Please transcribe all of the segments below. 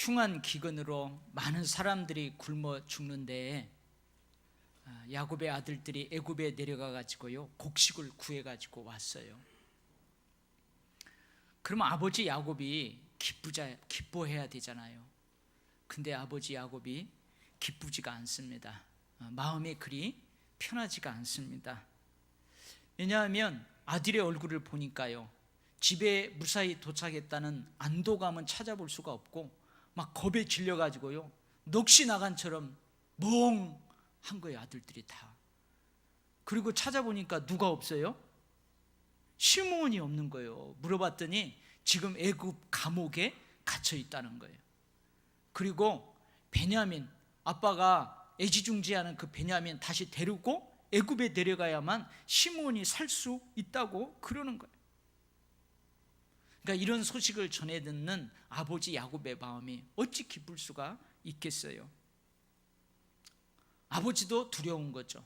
흉한 기근으로 많은 사람들이 굶어 죽는데 야곱의 아들들이 애굽에 내려가 가지고요 곡식을 구해 가지고 왔어요. 그러면 아버지 야곱이 기뻐해야 되잖아요. 근데 아버지 야곱이 기쁘지가 않습니다. 마음이 그리 편하지가 않습니다. 왜냐하면 아들의 얼굴을 보니까요 집에 무사히 도착했다는 안도감은 찾아볼 수가 없고 막 겁에 질려가지고요 넋이 나간처럼 멍한 거예요, 아들들이 다. 그리고 찾아보니까 누가 없어요? 시므온이 없는 거예요. 물어봤더니 지금 애굽 감옥에 갇혀 있다는 거예요. 그리고 베냐민, 아빠가 애지중지하는 그 베냐민 다시 데리고 애굽에 내려가야만 시므온이 살 수 있다고 그러는 거예요. 그러니까 이런 소식을 전해 듣는 아버지 야곱의 마음이 어찌 기쁠 수가 있겠어요. 아버지도 두려운 거죠.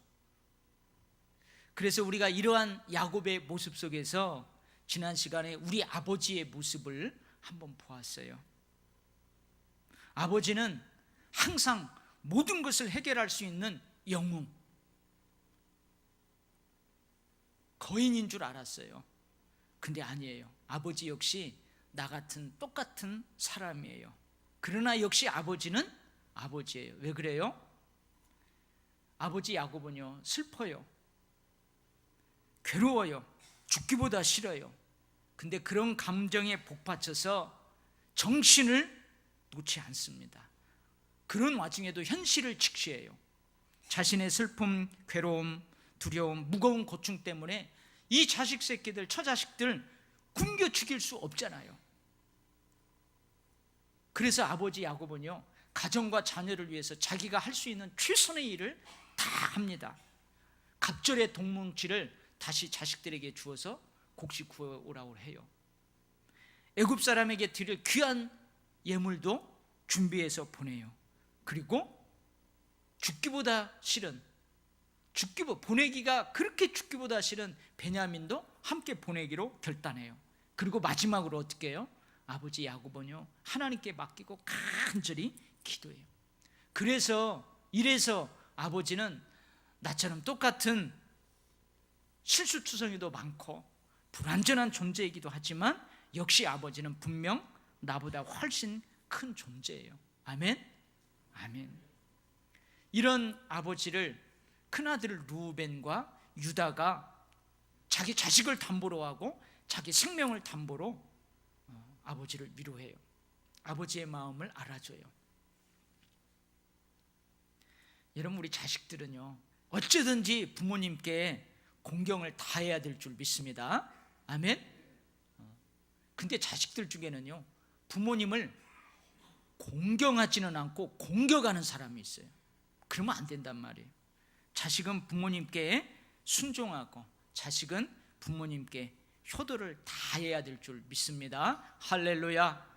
그래서 우리가 이러한 야곱의 모습 속에서 지난 시간에 우리 아버지의 모습을 한번 보았어요. 아버지는 항상 모든 것을 해결할 수 있는 영웅, 거인인 줄 알았어요. 근데 아니에요. 아버지 역시 나 같은 똑같은 사람이에요. 그러나 역시 아버지는 아버지예요. 왜 그래요? 아버지 야곱은요 슬퍼요, 괴로워요, 죽기보다 싫어요. 근데 그런 감정에 복받쳐서 정신을 놓지 않습니다. 그런 와중에도 현실을 직시해요. 자신의 슬픔, 괴로움, 두려움, 무거운 고충 때문에 이 자식 새끼들, 처자식들 굶겨 죽일 수 없잖아요. 그래서 아버지 야곱은요 가정과 자녀를 위해서 자기가 할 수 있는 최선의 일을 다 합니다. 갑절의 동뭉치를 다시 자식들에게 주어서 곡식 구워오라고 해요. 애굽 사람에게 드릴 귀한 예물도 준비해서 보내요. 그리고 죽기보다 싫은, 보내기가 그렇게 죽기보다 싫은 베냐민도 함께 보내기로 결단해요. 그리고 마지막으로 어떻게 해요? 아버지 야곱은요 하나님께 맡기고 간절히 기도해요. 이래서 아버지는 나처럼 똑같은 실수투성이도 많고 불완전한 존재이기도 하지만 역시 아버지는 분명 나보다 훨씬 큰 존재예요. 아멘? 아멘. 이런 아버지를 큰아들 루벤과 유다가 자기 자식을 담보로 하고 자기 생명을 담보로 아버지를 위로해요. 아버지의 마음을 알아줘요. 여러분, 우리 자식들은요 어쩌든지 부모님께 공경을 다 해야 될 줄 믿습니다. 아멘. 근데 자식들 중에는요 부모님을 공경하지는 않고 공격하는 사람이 있어요. 그러면 안 된단 말이에요. 자식은 부모님께 순종하고 자식은 부모님께 효도를 다 해야 될 줄 믿습니다. 할렐루야.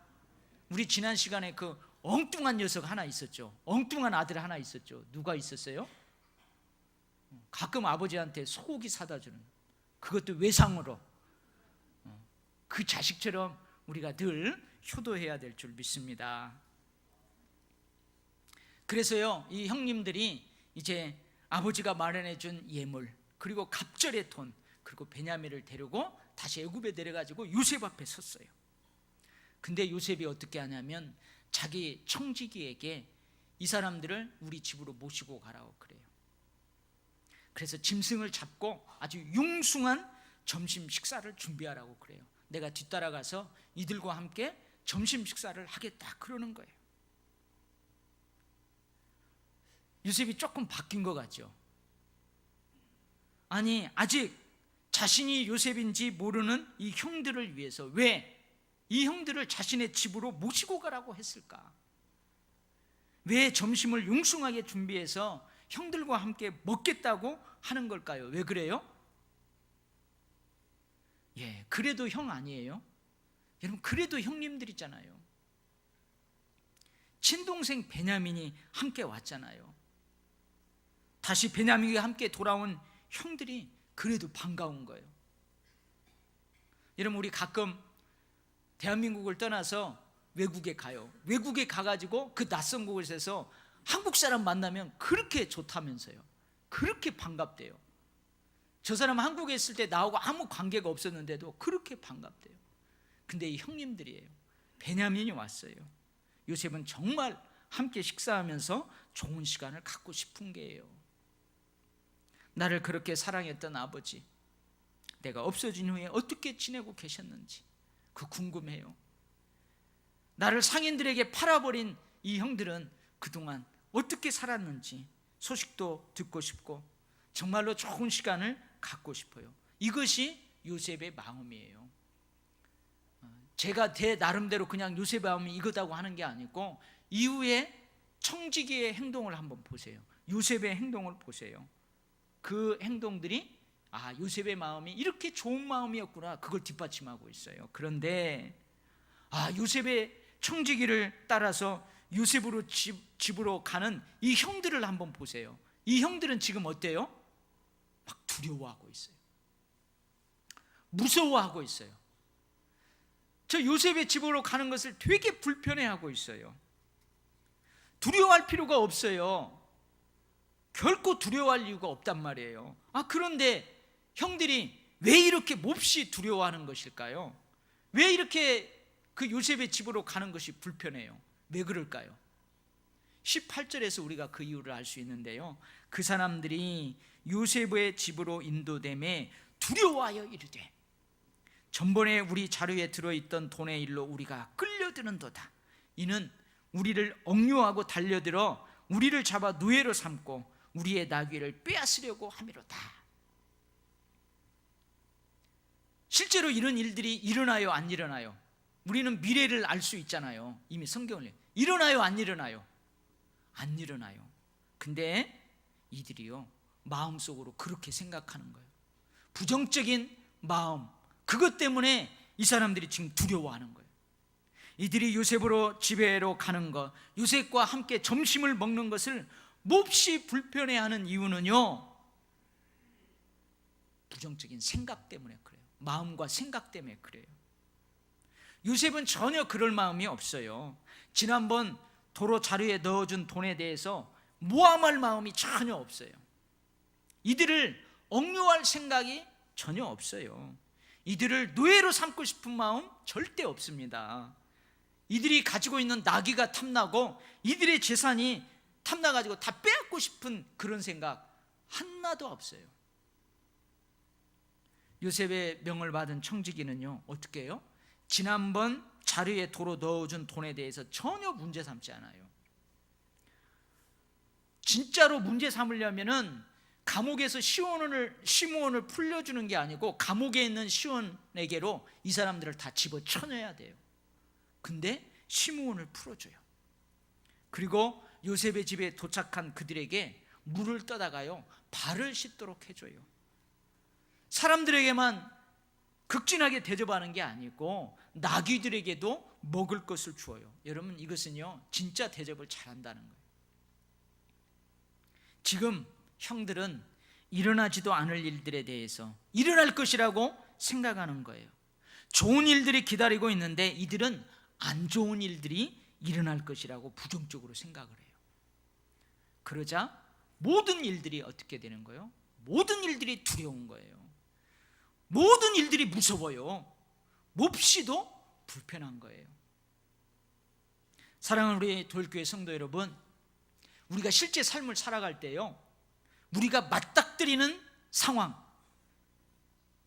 우리 지난 시간에 그 엉뚱한 녀석 하나 있었죠. 엉뚱한 아들 하나 있었죠. 누가 있었어요? 가끔 아버지한테 소고기 사다 주는, 그것도 외상으로. 그 자식처럼 우리가 늘 효도해야 될 줄 믿습니다. 그래서요 이 형님들이 이제 아버지가 마련해 준 예물, 그리고 갑절의 돈, 그리고 베냐민을 데리고 다시 애굽에 내려가지고 요셉 앞에 섰어요. 근데 요셉이 어떻게 하냐면 자기 청지기에게 이 사람들을 우리 집으로 모시고 가라고 그래요. 그래서 짐승을 잡고 아주 융숭한 점심 식사를 준비하라고 그래요. 내가 뒤따라가서 이들과 함께 점심 식사를 하겠다 그러는 거예요. 요셉이 조금 바뀐 것 같죠. 아니 아직 자신이 요셉인지 모르는 이 형들을 위해서 왜 이 형들을 자신의 집으로 모시고 가라고 했을까? 왜 점심을 융숭하게 준비해서 형들과 함께 먹겠다고 하는 걸까요? 왜 그래요? 그래도 형 아니에요? 여러분, 그래도 형님들이잖아요. 친동생 베냐민이 함께 왔잖아요. 다시 베냐민과 함께 돌아온 형들이 그래도 반가운 거예요. 여러분, 우리 가끔 대한민국을 떠나서 외국에 가요. 외국에 가가지고 그 낯선 곳에서 한국 사람 만나면 그렇게 좋다면서요. 그렇게 반갑대요. 저 사람 한국에 있을 때 나하고 아무 관계가 없었는데도 그렇게 반갑대요. 근데 이 형님들이에요. 베냐민이 왔어요. 요셉은 정말 함께 식사하면서 좋은 시간을 갖고 싶은 게예요. 나를 그렇게 사랑했던 아버지, 내가 없어진 후에 어떻게 지내고 계셨는지 그 궁금해요. 나를 상인들에게 팔아버린 이 형들은 그동안 어떻게 살았는지 소식도 듣고 싶고 정말로 좋은 시간을 갖고 싶어요. 이것이 요셉의 마음이에요. 제가 제 나름대로 그냥 요셉의 마음이 이거다고 하는 게 아니고 이후에 청지기의 행동을 한번 보세요. 요셉의 행동을 보세요. 그 행동들이 요셉의 마음이 이렇게 좋은 마음이었구나, 그걸 뒷받침하고 있어요. 그런데 요셉의 청지기를 따라서 요셉으로 집으로 가는 이 형들을 한번 보세요. 이 형들은 지금 어때요? 막 두려워하고 있어요. 무서워하고 있어요. 저 요셉의 집으로 가는 것을 되게 불편해하고 있어요. 두려워할 필요가 없어요. 결코 두려워할 이유가 없단 말이에요. 그런데 형들이 왜 이렇게 몹시 두려워하는 것일까요? 왜 이렇게 그 요셉의 집으로 가는 것이 불편해요? 왜 그럴까요? 18절에서 우리가 그 이유를 알 수 있는데요, 그 사람들이 요셉의 집으로 인도됨에 두려워하여 이르되 전번에 우리 자루에 들어있던 돈의 일로 우리가 끌려드는도다. 이는 우리를 억류하고 달려들어 우리를 잡아 노예로 삼고 우리의 나귀를 빼앗으려고 함이로다. 실제로 이런 일들이 일어나요, 안 일어나요? 우리는 미래를 알 수 있잖아요. 이미 성경을. 일어나요, 안 일어나요? 안 일어나요. 근데 이들이요, 마음속으로 그렇게 생각하는 거예요. 부정적인 마음, 그것 때문에 이 사람들이 지금 두려워하는 거예요. 이들이 요셉으로 집에로 가는 것, 요셉과 함께 점심을 먹는 것을 몹시 불편해하는 이유는요, 부정적인 생각 때문에 그래요. 마음과 생각 때문에 그래요. 요셉은 전혀 그럴 마음이 없어요. 지난번 도로 자루에 넣어준 돈에 대해서 모함할 마음이 전혀 없어요. 이들을 억류할 생각이 전혀 없어요. 이들을 노예로 삼고 싶은 마음 절대 없습니다. 이들이 가지고 있는 나귀가 탐나고 이들의 재산이 탐나가지고 다 빼앗고 싶은 그런 생각 하나도 없어요. 요셉의 명을 받은 청지기는요, 어떻게 해요? 지난번 자루에 도로 넣어준 돈에 대해서 전혀 문제 삼지 않아요. 진짜로 문제 삼으려면은 감옥에서 시므온을 풀려주는 게 아니고 감옥에 있는 시몬에게로 이 사람들을 다 집어쳐넣어야 돼요. 근데 시므온을 풀어줘요. 그리고 요셉의 집에 도착한 그들에게 물을 떠다가요, 발을 씻도록 해줘요. 사람들에게만 극진하게 대접하는 게 아니고 나귀들에게도 먹을 것을 주어요. 여러분, 이것은요 진짜 대접을 잘한다는 거예요. 지금 형들은 일어나지도 않을 일들에 대해서 일어날 것이라고 생각하는 거예요. 좋은 일들이 기다리고 있는데 이들은 안 좋은 일들이 일어날 것이라고 부정적으로 생각을 해요. 그러자 모든 일들이 어떻게 되는 거예요? 모든 일들이 두려운 거예요. 모든 일들이 무서워요. 몹시도 불편한 거예요. 사랑하는 우리 도일교회 성도 여러분, 우리가 실제 삶을 살아갈 때요, 우리가 맞닥뜨리는 상황,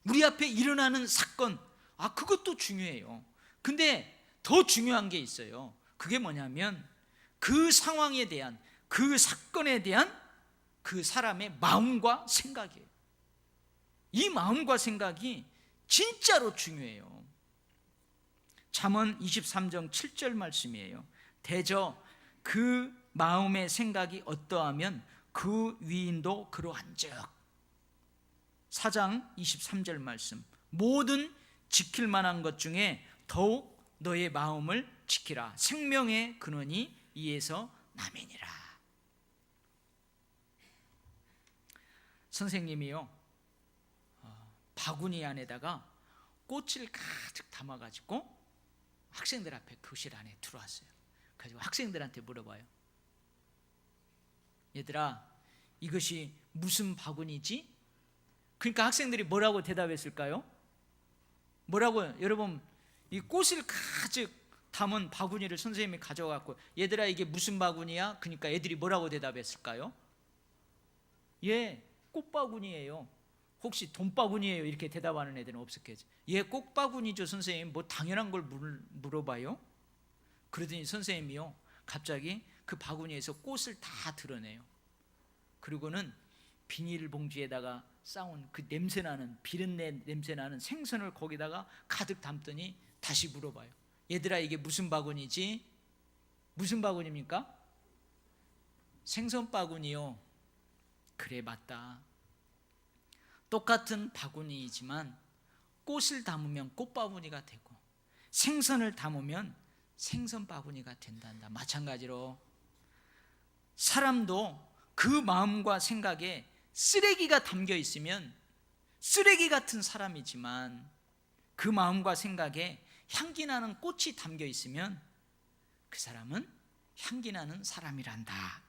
우리 앞에 일어나는 사건, 그것도 중요해요. 근데 더 중요한 게 있어요. 그게 뭐냐면 그 상황에 대한, 그 사건에 대한 그 사람의 마음과 생각이에요. 이 마음과 생각이 진짜로 중요해요. 잠언 23장 7절 말씀이에요. 대저 그 마음의 생각이 어떠하면 그 위인도 그러한즉. 4장 23절 말씀. 모든 지킬 만한 것 중에 더욱 너의 마음을 지키라. 생명의 근원이 이에서 남이니라. 선생님이요, 바구니 안에다가 꽃을 가득 담아가지고 학생들 앞에 교실 안에 들어왔어요. 그래서 학생들한테 물어봐요. 얘들아, 이것이 무슨 바구니지? 그러니까 학생들이 뭐라고 대답했을까요? 뭐라고요? 여러분, 이 꽃을 가득 담은 바구니를 선생님이 가져갖고 얘들아 이게 무슨 바구니야? 그러니까 애들이 뭐라고 대답했을까요? 예, 꽃바구니예요. 혹시 돈바구니예요? 이렇게 대답하는 애들은 없었겠지. 예, 꽃바구니죠 선생님. 뭐 당연한 걸 물어봐요? 그러더니 선생님이요 갑자기 그 바구니에서 꽃을 다 드러내요. 그리고는 비닐봉지에다가 싸온 그 냄새나는 비린내 냄새나는 생선을 거기다가 가득 담더니 다시 물어봐요. 얘들아 이게 무슨 바구니지? 무슨 바구니입니까? 생선 바구니요. 그래 맞다. 똑같은 바구니이지만 꽃을 담으면 꽃바구니가 되고 생선을 담으면 생선 바구니가 된단다. 마찬가지로 사람도 그 마음과 생각에 쓰레기가 담겨 있으면 쓰레기 같은 사람이지만 그 마음과 생각에 향기 나는 꽃이 담겨 있으면 그 사람은 향기 나는 사람이란다.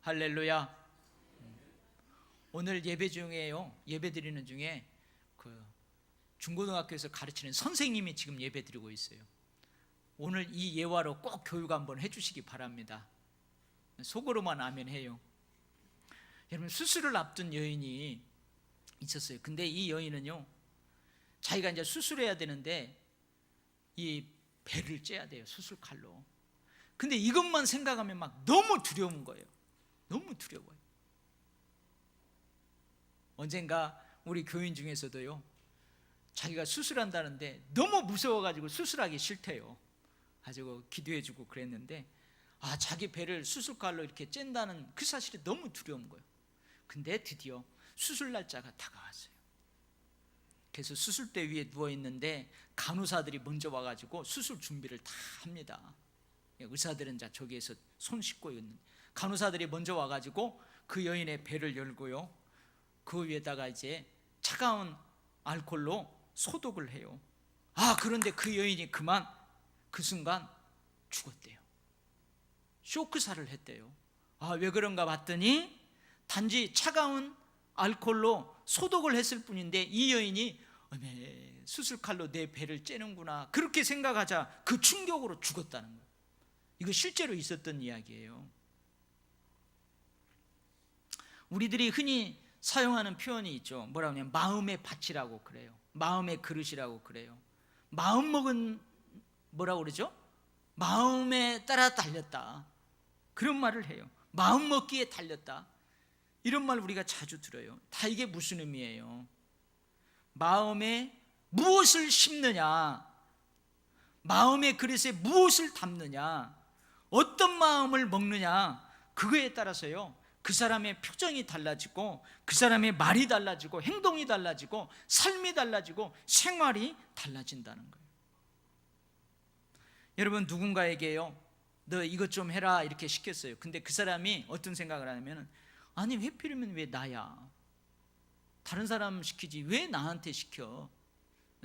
할렐루야. 오늘 예배 중에요, 예배 드리는 중에 그 중고등학교에서 가르치는 선생님이 지금 예배 드리고 있어요. 오늘 이 예화로 꼭 교육 한번 해주시기 바랍니다. 속으로만 아멘 해요. 여러분, 수술을 앞둔 여인이 있었어요. 근데 이 여인은요 자기가 이제 수술해야 되는데 이 배를 째야 돼요, 수술칼로. 근데 이것만 생각하면 막 너무 두려운 거예요. 너무 두려워요. 언젠가 우리 교인 중에서도요 자기가 수술한다는데 너무 무서워가지고 수술하기 싫대요. 가지고 기도해주고 그랬는데 자기 배를 수술칼로 이렇게 쨘다는 그 사실이 너무 두려운 거예요. 근데 드디어 수술 날짜가 다가왔어요. 그래서 수술대 위에 누워있는데 간호사들이 먼저 와가지고 수술 준비를 다 합니다. 의사들은 저기에서 손 씻고 있는, 간호사들이 먼저 와가지고 그 여인의 배를 열고요 그 위에다가 이제 차가운 알코올로 소독을 해요. 그런데 그 여인이 그 순간 죽었대요. 쇼크사를 했대요. 왜 그런가 봤더니 단지 차가운 알코올로 소독을 했을 뿐인데 이 여인이 수술칼로 내 배를 째는구나 그렇게 생각하자 그 충격으로 죽었다는 거예요. 이거 실제로 있었던 이야기예요. 우리들이 흔히 사용하는 표현이 있죠. 뭐라고 하냐면 마음의 밭이라고 그래요. 마음의 그릇이라고 그래요. 마음먹은 뭐라고 그러죠? 마음에 따라 달렸다, 그런 말을 해요. 마음먹기에 달렸다, 이런 말 우리가 자주 들어요. 다 이게 무슨 의미예요? 마음에 무엇을 심느냐, 마음의 그릇에 무엇을 담느냐, 어떤 마음을 먹느냐, 그거에 따라서요 그 사람의 표정이 달라지고 그 사람의 말이 달라지고 행동이 달라지고 삶이 달라지고 생활이 달라진다는 거예요. 여러분, 누군가에게요 너 이것 좀 해라 이렇게 시켰어요. 근데 그 사람이 어떤 생각을 하냐면 아니 회피르면 왜 나야? 다른 사람 시키지 왜 나한테 시켜?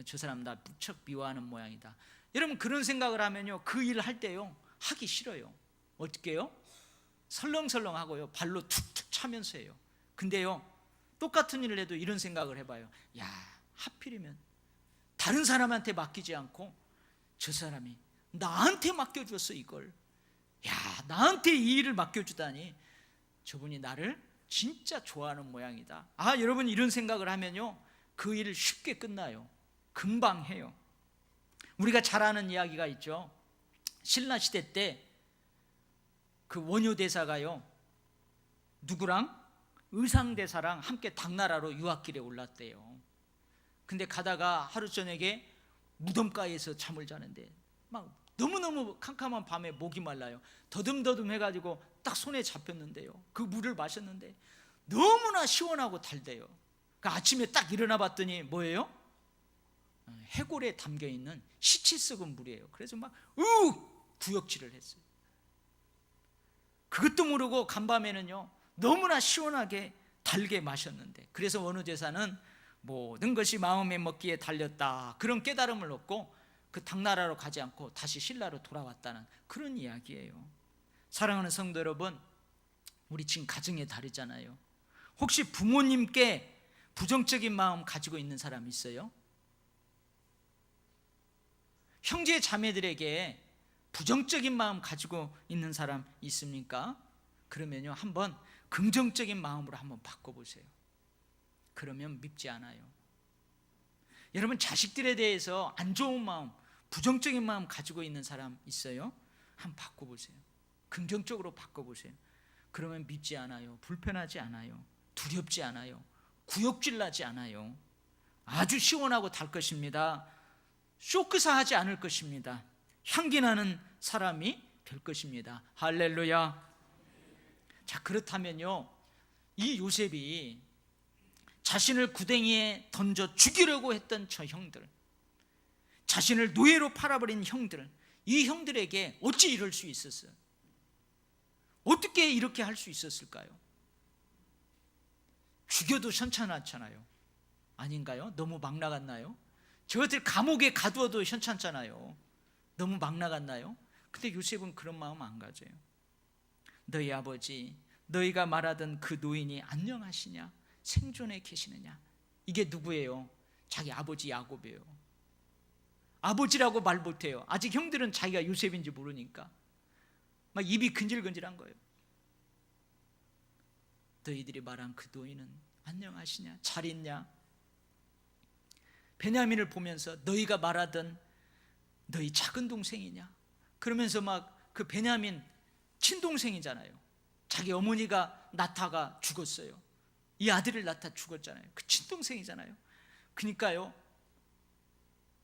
저 사람 나 무척 미워하는 모양이다. 여러분, 그런 생각을 하면요 그 일을 할 때요 하기 싫어요. 어떻게 해요? 설렁설렁하고요 발로 툭툭 차면서 해요. 근데요 똑같은 일을 해도 이런 생각을 해봐요. 야, 하필이면 다른 사람한테 맡기지 않고 저 사람이 나한테 맡겨줬어 이걸. 야, 나한테 이 일을 맡겨주다니 저분이 나를 진짜 좋아하는 모양이다. 여러분, 이런 생각을 하면요 그 일을 쉽게 끝나요. 금방 해요. 우리가 잘 아는 이야기가 있죠. 신라시대 때 그 원효대사가요 누구랑? 의상대사랑 함께 당나라로 유학길에 올랐대요. 근데 가다가 하루 저녁에 무덤가에서 잠을 자는데 막 너무너무 캄캄한 밤에 목이 말라요. 더듬더듬 해가지고 딱 손에 잡혔는데요 그 물을 마셨는데 너무나 시원하고 달대요. 그 아침에 딱 일어나 봤더니 뭐예요? 해골에 담겨있는 시치 썩은 물이에요. 그래서 막 구역질을 했어요. 그것도 모르고 간밤에는요 너무나 시원하게 달게 마셨는데, 그래서 원효대사는 모든 것이 마음에 먹기에 달렸다 그런 깨달음을 얻고 그 당나라로 가지 않고 다시 신라로 돌아왔다는 그런 이야기예요. 사랑하는 성도 여러분, 우리 지금 가정의 달이잖아요. 혹시 부모님께 부정적인 마음 가지고 있는 사람 있어요? 형제 자매들에게 부정적인 마음 가지고 있는 사람 있습니까? 그러면요, 한번 긍정적인 마음으로 한번 바꿔보세요. 그러면 밉지 않아요. 여러분, 자식들에 대해서 안 좋은 마음, 부정적인 마음 가지고 있는 사람 있어요? 한번 바꿔보세요. 긍정적으로 바꿔보세요. 그러면 밉지 않아요. 불편하지 않아요. 두렵지 않아요. 구역질 나지 않아요. 아주 시원하고 달 것입니다. 쇼크사하지 않을 것입니다. 향기 나는 사람이 될 것입니다. 할렐루야. 자, 그렇다면요, 이 요셉이 자신을 구덩이에 던져 죽이려고 했던 저 형들, 자신을 노예로 팔아버린 형들, 이 형들에게 어찌 이럴 수 있었어요? 어떻게 이렇게 할 수 있었을까요? 죽여도 현찮았잖아요. 아닌가요? 너무 막 나갔나요? 저것들 감옥에 가두어도 현찮잖아요. 너무 막 나갔나요? 근데 요셉은 그런 마음 안 가져요. 너희 아버지, 너희가 말하던 그 노인이 안녕하시냐? 생존해 계시느냐? 이게 누구예요? 자기 아버지 야곱이에요. 아버지라고 말 못해요. 아직 형들은 자기가 요셉인지 모르니까 막 입이 근질근질한 거예요. 너희들이 말한 그 노인은 안녕하시냐? 잘 있냐? 베냐민을 보면서 너희가 말하던 너희 작은 동생이냐? 그러면서 막 그 베냐민 친동생이잖아요. 자기 어머니가 나타가 죽었어요. 이 아들을 낳다 죽었잖아요. 그 친동생이잖아요. 그러니까요,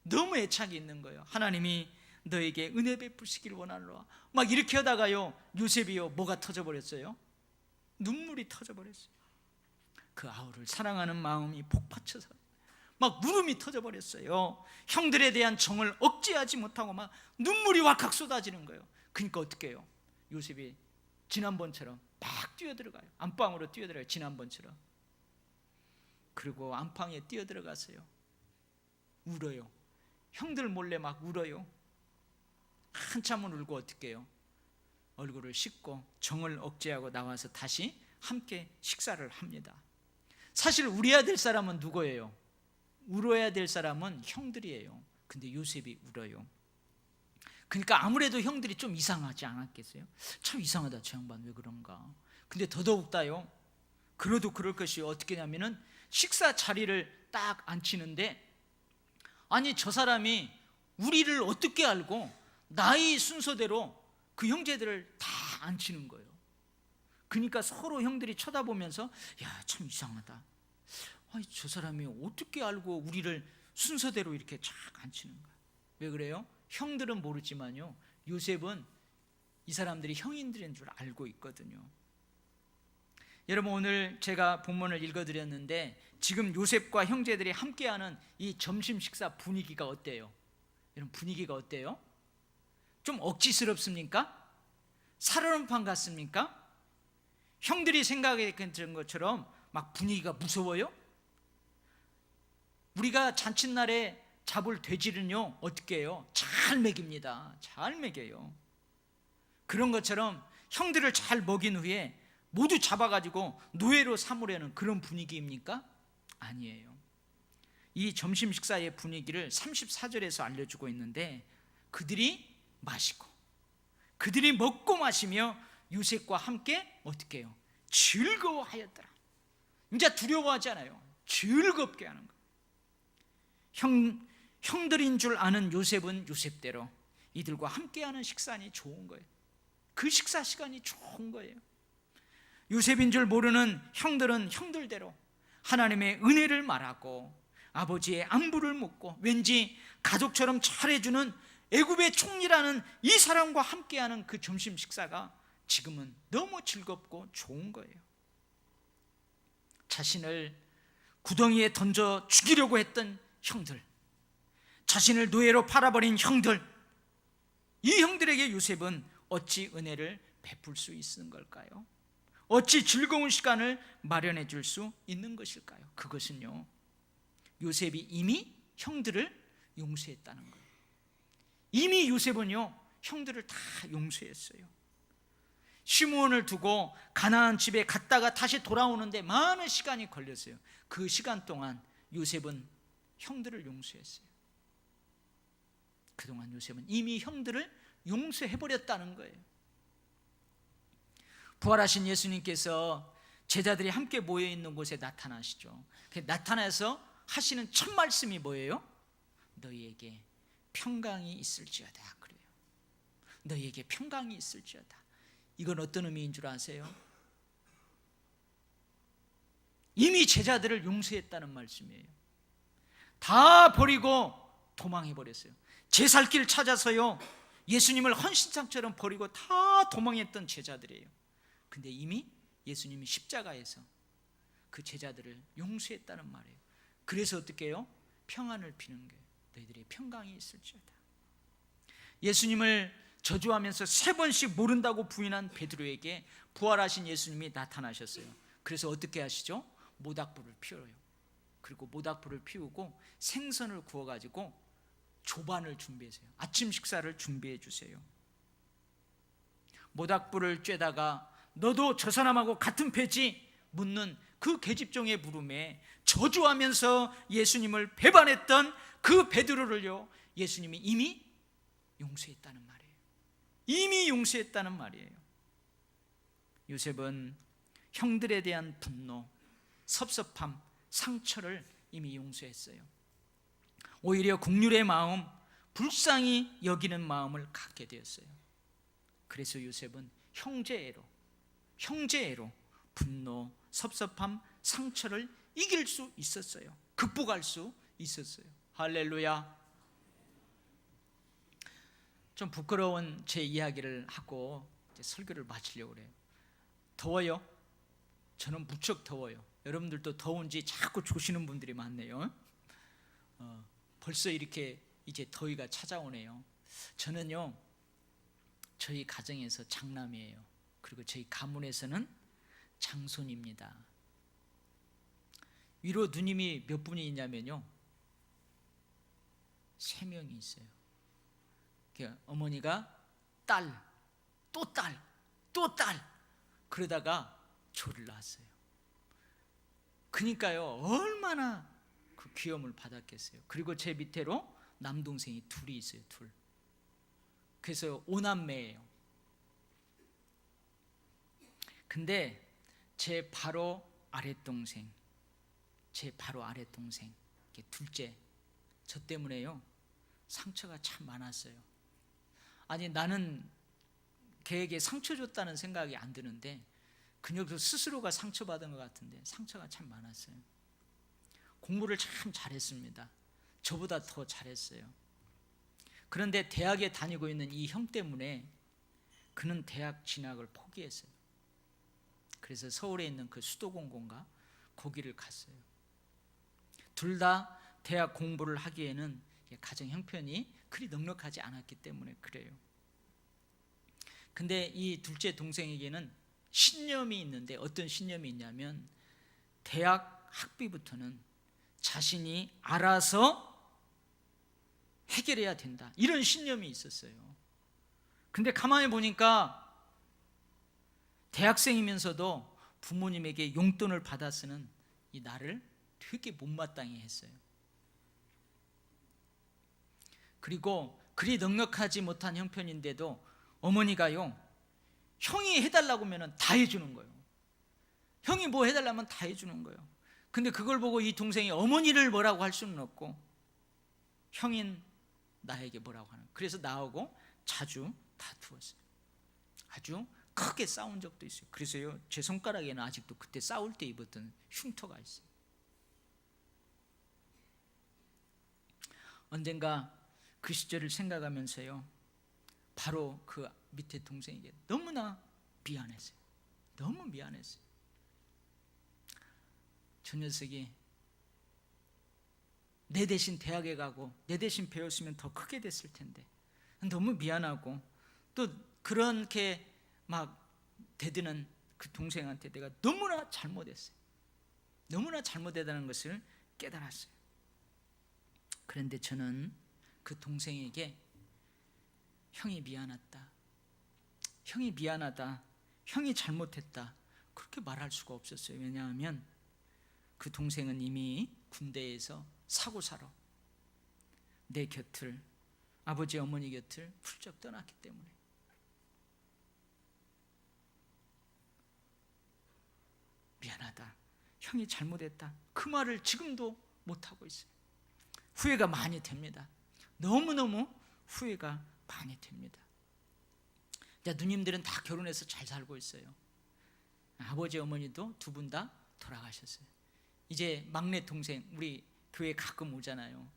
너무 애착이 있는 거예요. 하나님이 너에게 은혜 베푸시길 원하노라. 막 이렇게 하다가요, 요셉이요, 뭐가 터져버렸어요? 눈물이 터져버렸어요. 그 아우를 사랑하는 마음이 폭받쳐서 막 울음이 터져버렸어요. 형들에 대한 정을 억제하지 못하고 막 눈물이 왈칵 쏟아지는 거예요. 그러니까 어떻게 해요? 요셉이 지난번처럼 막 뛰어들어가요. 안방으로 뛰어들어요. 지난번처럼. 그리고 안방에 뛰어들어가서요, 울어요. 형들 몰래 막 울어요. 한참을 울고 어떻게 해요? 얼굴을 씻고 정을 억제하고 나와서 다시 함께 식사를 합니다. 사실 울어야 될 사람은 누구예요? 울어야 될 사람은 형들이에요. 근데 요셉이 울어요. 그러니까 아무래도 형들이 좀 이상하지 않았겠어요? 참 이상하다, 저 양반 왜 그런가. 근데 더더욱다요, 그래도 그럴 것이 어떻게 냐면은 식사 자리를 딱 앉히는데, 아니 저 사람이 우리를 어떻게 알고 나이 순서대로 그 형제들을 다 앉히는 거예요. 그러니까 서로 형들이 쳐다보면서 야, 참 이상하다. 아니, 저 사람이 어떻게 알고 우리를 순서대로 이렇게 쫙 앉히는가. 왜 그래요? 형들은 모르지만요, 요셉은 이 사람들이 형인들인 줄 알고 있거든요. 여러분, 오늘 제가 본문을 읽어드렸는데 지금 요셉과 형제들이 함께하는 이 점심 식사 분위기가 어때요? 여러분, 분위기가 어때요? 좀 억지스럽습니까? 살얼음판 같습니까? 형들이 생각했던 것처럼 막 분위기가 무서워요? 우리가 잔칫날에 잡을 돼지는요, 어떻게 해요? 잘 먹입니다. 잘 먹여요. 그런 것처럼 형들을 잘 먹인 후에 모두 잡아가지고 노예로 삼으려는 그런 분위기입니까? 아니에요. 이 점심 식사의 분위기를 34절에서 알려주고 있는데, 그들이 마시고 그들이 먹고 마시며 요셉과 함께 어떻게 해요? 즐거워하였더라. 이제 두려워하지 않아요. 즐겁게 하는 거예요. 형들인 줄 아는 요셉은 요셉대로 이들과 함께하는 식사니 좋은 거예요. 그 식사 시간이 좋은 거예요. 요셉인 줄 모르는 형들은 형들대로 하나님의 은혜를 말하고 아버지의 안부를 묻고 왠지 가족처럼 잘해주는 애굽의 총리라는 이 사람과 함께하는 그 점심 식사가 지금은 너무 즐겁고 좋은 거예요. 자신을 구덩이에 던져 죽이려고 했던 형들, 자신을 노예로 팔아버린 형들, 이 형들에게 요셉은 어찌 은혜를 베풀 수 있는 걸까요? 어찌 즐거운 시간을 마련해 줄 수 있는 것일까요? 그것은요, 요셉이 이미 형들을 용서했다는 거예요. 이미 요셉은요 형들을 다 용서했어요. 시므온을 두고 가나안 집에 갔다가 다시 돌아오는데 많은 시간이 걸렸어요. 그 시간 동안 요셉은 형들을 용서했어요. 그동안 요셉은 이미 형들을 용서해버렸다는 거예요. 부활하신 예수님께서 제자들이 함께 모여있는 곳에 나타나시죠. 나타나서 하시는 첫 말씀이 뭐예요? 너희에게 평강이 있을지어다 그래요. 너희에게 평강이 있을지어다. 이건 어떤 의미인 줄 아세요? 이미 제자들을 용서했다는 말씀이에요. 다 버리고 도망해버렸어요. 제 살 길 찾아서요 예수님을 헌신상처럼 버리고 다 도망했던 제자들이에요. 근데 이미 예수님이 십자가에서 그 제자들을 용서했다는 말이에요. 그래서 어떻게 해요? 평안을 비는 거예요. 너희들의 평강이 있을지어다. 예수님을 저주하면서 3번씩 모른다고 부인한 베드로에게 부활하신 예수님이 나타나셨어요. 그래서 어떻게 하시죠? 모닥불을 피워요. 그리고 모닥불을 피우고 생선을 구워가지고 조반을 준비하세요. 아침 식사를 준비해 주세요. 모닥불을 쬐다가 너도 저 사람하고 같은 패지? 묻는 그 계집종의 물음에 저주하면서 예수님을 배반했던 그 베드로를요 예수님이 이미 용서했다는 말이에요. 이미 용서했다는 말이에요. 요셉은 형들에 대한 분노, 섭섭함, 상처를 이미 용서했어요. 오히려 긍휼의 마음, 불쌍히 여기는 마음을 갖게 되었어요. 그래서 요셉은 형제애로 분노, 섭섭함, 상처를 이길 수 있었어요. 극복할 수 있었어요. 할렐루야. 좀 부끄러운 제 이야기를 하고 이제 설교를 마치려고 그래요. 더워요? 저는 무척 더워요. 여러분들도 더운지 자꾸 조시는 분들이 많네요. 벌써 이렇게 이제 더위가 찾아오네요. 저는요 저희 가정에서 장남이에요. 그리고 저희 가문에서는 장손입니다. 위로 누님이 몇 분이 있냐면요 3명이 있어요. 어머니가 딸, 또 딸, 또 딸 그러다가 저를 낳았어요. 그러니까요 얼마나 그 귀염을 받았겠어요. 그리고 제 밑으로 남동생이 2이 있어요. 2. 그래서 5남매예요. 근데 제 바로 아랫동생 둘째, 저 때문에요 상처가 참 많았어요. 아니 나는 걔에게 상처 줬다는 생각이 안 드는데 그녀 스스로가 상처받은 것 같은데 상처가 참 많았어요. 공부를 참 잘했습니다. 저보다 더 잘했어요. 그런데 대학에 다니고 있는 이 형 때문에 그는 대학 진학을 포기했어요. 그래서 서울에 있는 그 수도공고인가 거기를 갔어요. 둘 다 대학 공부를 하기에는 가정 형편이 그리 넉넉하지 않았기 때문에 그래요. 근데 이 둘째 동생에게는 신념이 있는데 어떤 신념이 있냐면 대학 학비부터는 자신이 알아서 해결해야 된다 이런 신념이 있었어요. 근데 가만히 보니까 대학생이면서도 부모님에게 용돈을 받아 쓰는 이 나를 되게 못마땅해 했어요. 그리고 그리 넉넉하지 못한 형편인데도 어머니가요 형이 해달라고 하면 다 해주는 거예요. 형이 뭐 해달라면 다 해주는 거예요. 근데 그걸 보고 이 동생이 어머니를 뭐라고 할 수는 없고 형인 나에게 뭐라고 하는 거예요. 그래서 나하고 자주 다투었어요. 아주 크게 싸운 적도 있어요. 그래서요 제 손가락에는 아직도 그때 싸울 때 입었던 흉터가 있어요. 언젠가 그 시절을 생각하면서요 바로 그 밑에 동생에게 너무나 미안했어요. 너무 미안했어요. 저 녀석이 내 대신 대학에 가고 내 대신 배웠으면 더 크게 됐을 텐데 너무 미안하고 또 그렇게 막 대드는 그 동생한테 내가 너무나 잘못했어요. 너무나 잘못했다는 것을 깨달았어요. 그런데 저는 그 동생에게 형이 미안하다, 형이 미안하다, 형이 잘못했다, 그렇게 말할 수가 없었어요. 왜냐하면 그 동생은 이미 군대에서 사고사로 내 곁을, 아버지 어머니 곁을 훌쩍 떠났기 때문에. 미안하다, 형이 잘못했다, 그 말을 지금도 못하고 있어요. 후회가 많이 됩니다. 너무너무 후회가 많이 됩니다. 자, 누님들은 다 결혼해서 잘 살고 있어요. 아버지 어머니도 두 분 다 돌아가셨어요. 이제 막내 동생, 우리 교회 가끔 오잖아요.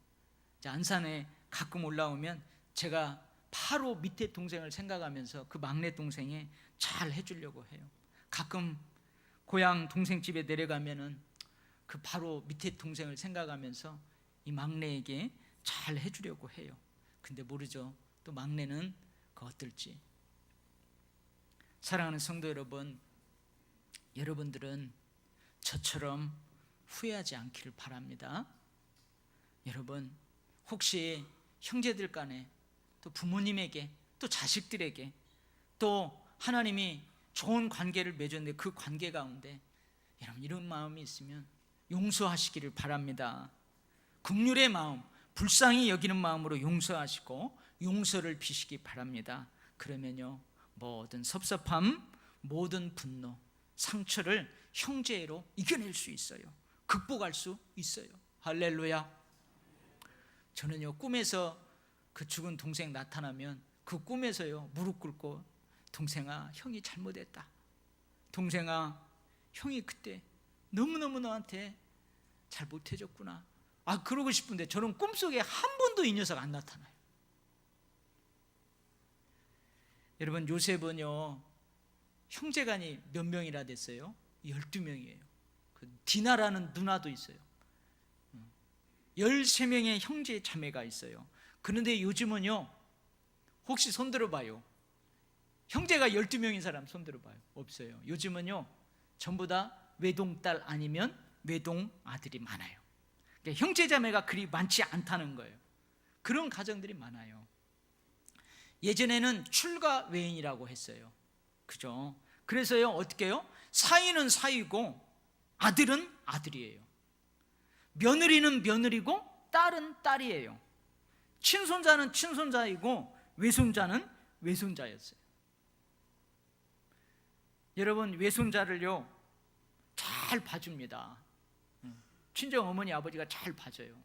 자, 안산에 가끔 올라오면 제가 바로 밑에 동생을 생각하면서 그 막내 동생에 잘 해주려고 해요. 가끔 고향 동생 집에 내려가면은 그 바로 밑에 동생을 생각하면서 이 막내에게 잘 해주려고 해요. 근데 모르죠, 또 막내는 그 어떨지. 사랑하는 성도 여러분, 여러분들은 저처럼 후회하지 않기를 바랍니다. 여러분, 혹시 형제들 간에, 또 부모님에게, 또 자식들에게, 또 하나님이 좋은 관계를 맺었는데 그 관계 가운데 여러분 이런 마음이 있으면 용서하시기를 바랍니다. 긍휼의 마음, 불쌍히 여기는 마음으로 용서하시고 용서를 비시기 바랍니다. 그러면요, 모든 섭섭함, 모든 분노, 상처를 형제로 이겨낼 수 있어요. 극복할 수 있어요. 할렐루야. 저는요, 꿈에서 그 죽은 동생 나타나면 그 꿈에서요 무릎 꿇고, 동생아, 형이 잘못했다, 동생아, 형이 그때 너무너무 너한테 잘 못해줬구나, 그러고 싶은데 저는 꿈속에 한 번도 이 녀석 안 나타나요. 여러분, 요셉은요 형제간이 몇 명이나 됐어요? 12명이에요. 그 디나라는 누나도 있어요. 13명의 형제 자매가 있어요. 그런데 요즘은요, 혹시 손 들어봐요, 형제가 12명인 사람 손 들어봐요. 없어요. 요즘은요 전부 다 외동딸 아니면 외동아들이 많아요. 그러니까 형제 자매가 그리 많지 않다는 거예요. 그런 가정들이 많아요. 예전에는 출가 외인이라고 했어요. 그죠? 그래서요 어떻게 해요? 사위는 사위고 아들은 아들이에요. 며느리는 며느리고 딸은 딸이에요. 친손자는 친손자이고 외손자는 외손자였어요. 여러분, 외손자를요 잘 봐줍니다. 친정 어머니 아버지가 잘 봐줘요.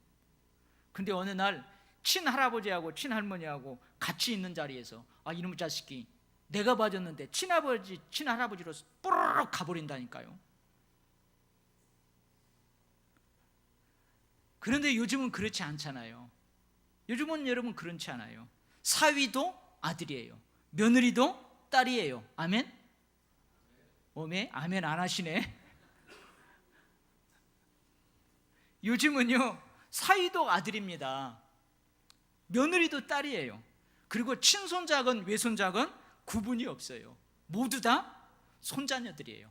근데 어느 날 친할아버지하고 친할머니하고 같이 있는 자리에서 이놈의 자식이 내가 봐줬는데 친아버지 친할아버지로 뽀로록 가버린다니까요. 그런데 요즘은 그렇지 않잖아요. 요즘은 여러분 그렇지 않아요. 사위도 아들이에요. 며느리도 딸이에요. 아멘? 오메? 아멘 안 하시네. 요즘은요 사위도 아들입니다. 며느리도 딸이에요. 그리고 친손자건 외손자건 구분이 없어요. 모두 다 손자녀들이에요.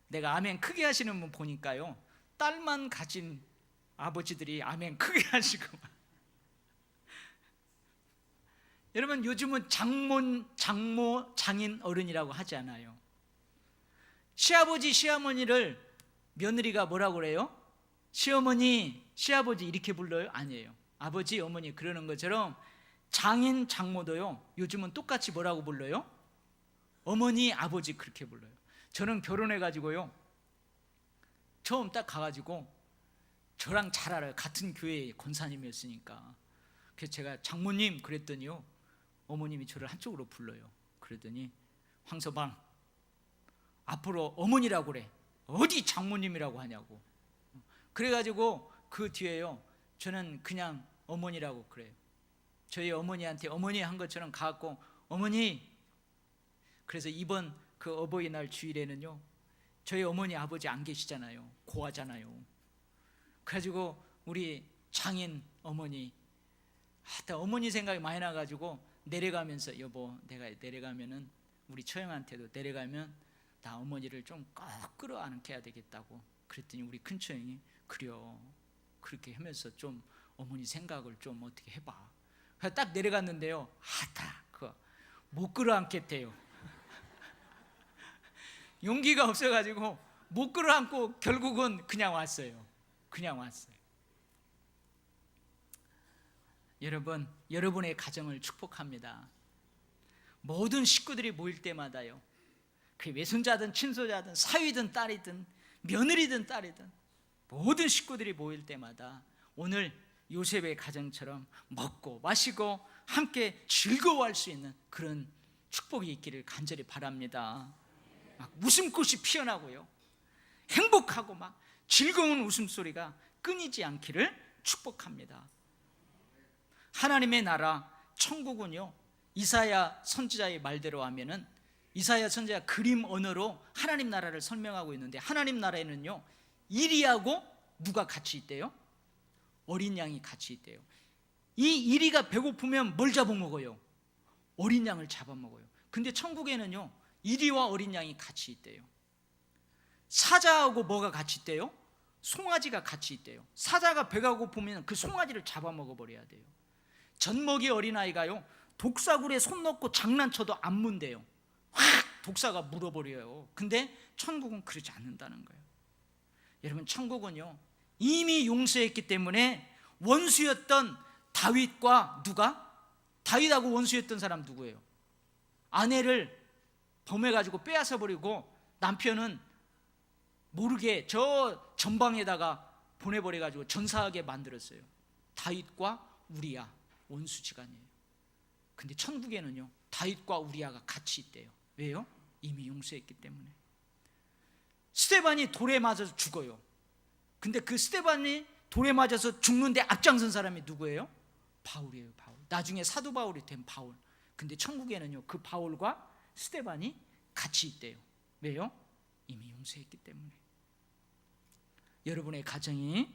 내가 아멘 크게 하시는 분 보니까요, 딸만 가진 아버지들이 아멘 크게 하시고. 여러분, 요즘은 장모, 장인 어른이라고 하지 않아요. 시아버지, 시어머니를 며느리가 뭐라고 그래요? 시어머니, 시아버지 이렇게 불러요? 아니에요. 아버지, 어머니 그러는 것처럼 장인, 장모도요 요즘은 똑같이 뭐라고 불러요? 어머니, 아버지 그렇게 불러요. 저는 결혼해가지고요 처음 딱 가가지고 저랑 잘 알아요. 같은 교회 권사님이었으니까. 그래서 제가 장모님 그랬더니요 어머님이 저를 한쪽으로 불러요. 그랬더니 황서방, 앞으로 어머니라고 그래. 어디 장모님이라고 하냐고. 그래가지고 그 뒤에요 저는 그냥 어머니라고 그래요. 저희 어머니한테 어머니 한 것처럼 가갖고 어머니. 그래서 이번 그 어버이날 주일에는요 저희 어머니 아버지 안 계시잖아요. 고하잖아요. 그래가지고 우리 장인 어머니, 어머니 생각이 많이 나가지고 내려가면서 여보, 내가 내려가면은 우리 처형한테도 내려가면 나 어머니를 좀 꼭 끌어안게 해야 되겠다고. 그랬더니 우리 큰 처형이 그래요, 그렇게 하면서 좀 어머니 생각을 좀 어떻게 해봐. 그래서 딱 내려갔는데요, 못 끌어안겠대요. 용기가 없어가지고 못 끌어안고 결국은 그냥 왔어요. 그냥 왔어요. 여러분, 여러분의 가정을 축복합니다. 모든 식구들이 모일 때마다요, 그 외손자든 친손자든 사위든 딸이든 며느리든 딸이든 모든 식구들이 모일 때마다 오늘 요셉의 가정처럼 먹고 마시고 함께 즐거워할 수 있는 그런 축복이 있기를 간절히 바랍니다. 막 웃음꽃이 피어나고요, 행복하고 막 즐거운 웃음소리가 끊이지 않기를 축복합니다. 하나님의 나라 천국은요, 이사야 선지자의 말대로 하면은, 이사야 선지자가 그림 언어로 하나님 나라를 설명하고 있는데, 하나님 나라에는요 이리하고 누가 같이 있대요? 어린 양이 같이 있대요. 이 이리가 배고프면 뭘 잡아먹어요? 어린 양을 잡아먹어요. 근데 천국에는요 이리와 어린 양이 같이 있대요. 사자하고 뭐가 같이 있대요? 송아지가 같이 있대요. 사자가 배가 고프면 그 송아지를 잡아먹어버려야 돼요. 젖먹이 어린아이가요 독사굴에 손 넣고 장난쳐도 안 문대요. 확 독사가 물어버려요. 근데 천국은 그러지 않는다는 거예요. 여러분, 천국은요 이미 용서했기 때문에, 원수였던 다윗과 누가? 다윗하고 원수였던 사람 누구예요? 아내를 범해가지고 빼앗아 버리고 남편은 모르게 저 전방에다가 보내버려가지고 전사하게 만들었어요. 다윗과 우리야 원수지간이에요. 근데 천국에는요 다윗과 우리야가 같이 있대요. 왜요? 이미 용서했기 때문에. 스데반이 돌에 맞아서 죽어요. 근데 그 스데반이 돌에 맞아서 죽는데 앞장선 사람이 누구예요? 바울이에요. 바울. 나중에 사도 바울이 된 바울. 근데 천국에는요 그 바울과 스데반이 같이 있대요. 왜요? 이미 용서했기 때문에. 여러분의 가정이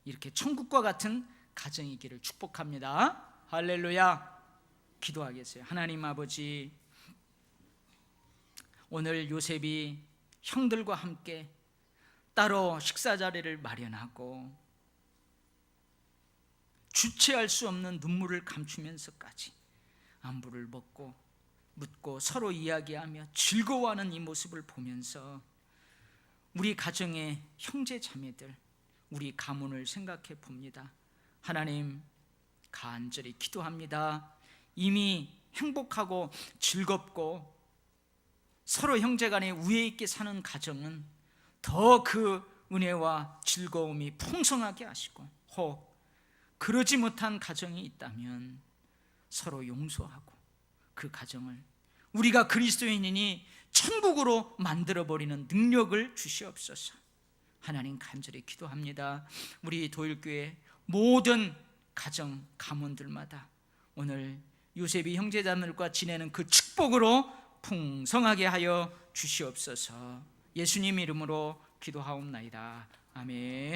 이렇게 천국과 같은 가정이기를 축복합니다. 할렐루야. 기도하겠어요. 하나님 아버지, 오늘 요셉이 형들과 함께 따로 식사 자리를 마련하고 주체할 수 없는 눈물을 감추면서까지 안부를 묻고 서로 이야기하며 즐거워하는 이 모습을 보면서 우리 가정의 형제 자매들, 우리 가문을 생각해 봅니다. 하나님, 간절히 기도합니다. 이미 행복하고 즐겁고 서로 형제간에 우애 있게 사는 가정은 더 그 은혜와 즐거움이 풍성하게 하시고, 혹 그러지 못한 가정이 있다면 서로 용서하고 그 가정을 우리가 그리스도인이니 천국으로 만들어버리는 능력을 주시옵소서. 하나님, 간절히 기도합니다. 우리 도일교회 모든 가정 가문들마다 오늘 요셉이 형제자매들과 지내는 그 축복으로 풍성하게 하여 주시옵소서. 예수님 이름으로 기도하옵나이다. 아멘.